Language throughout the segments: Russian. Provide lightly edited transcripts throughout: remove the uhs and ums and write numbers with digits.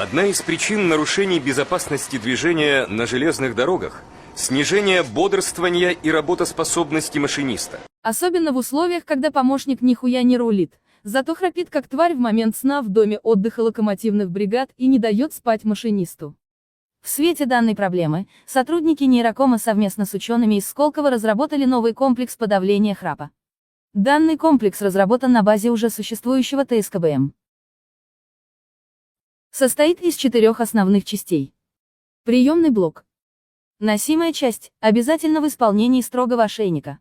Одна из причин нарушений безопасности движения на железных дорогах – снижение бодрствования и работоспособности машиниста. Особенно в условиях, когда помощник нихуя не рулит, зато храпит как тварь в момент сна в доме отдыха локомотивных бригад и не дает спать машинисту. В свете данной проблемы, сотрудники нейрокома совместно с учеными из Сколково разработали новый комплекс подавления храпа. Данный комплекс разработан на базе уже существующего ТСКБМ. Состоит из 4 основных частей. Приемный блок. Носимая часть, обязательно в исполнении строгого ошейника.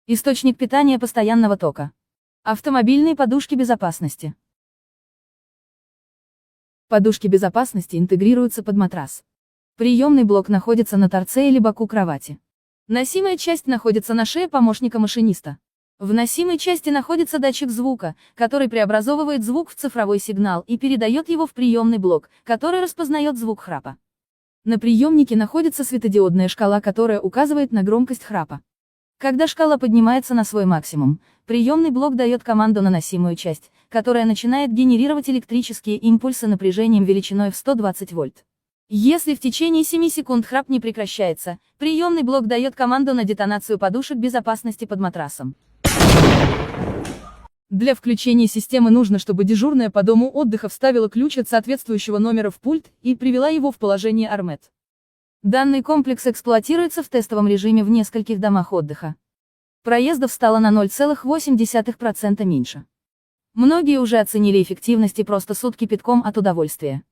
Источник питания постоянного тока. Автомобильные подушки безопасности. Подушки безопасности интегрируются под матрас. Приемный блок находится на торце или боку кровати. Носимая часть находится на шее помощника машиниста. В носимой части находится датчик звука, который преобразовывает звук в цифровой сигнал и передает его в приемный блок, который распознает звук храпа. На приемнике находится светодиодная шкала, которая указывает на громкость храпа. Когда шкала поднимается на свой максимум, приемный блок дает команду на носимую часть, которая начинает генерировать электрические импульсы напряжением величиной в 120 вольт. Если в течение 7 секунд храп не прекращается, приемный блок дает команду на детонацию подушек безопасности под матрасом. Для включения системы нужно, чтобы дежурная по дому отдыха вставила ключ от соответствующего номера в пульт и привела его в положение Армет. Данный комплекс эксплуатируется в тестовом режиме в нескольких домах отдыха. Проездов стало на 0,8% меньше. Многие уже оценили эффективность и просто сут кипятком от удовольствия.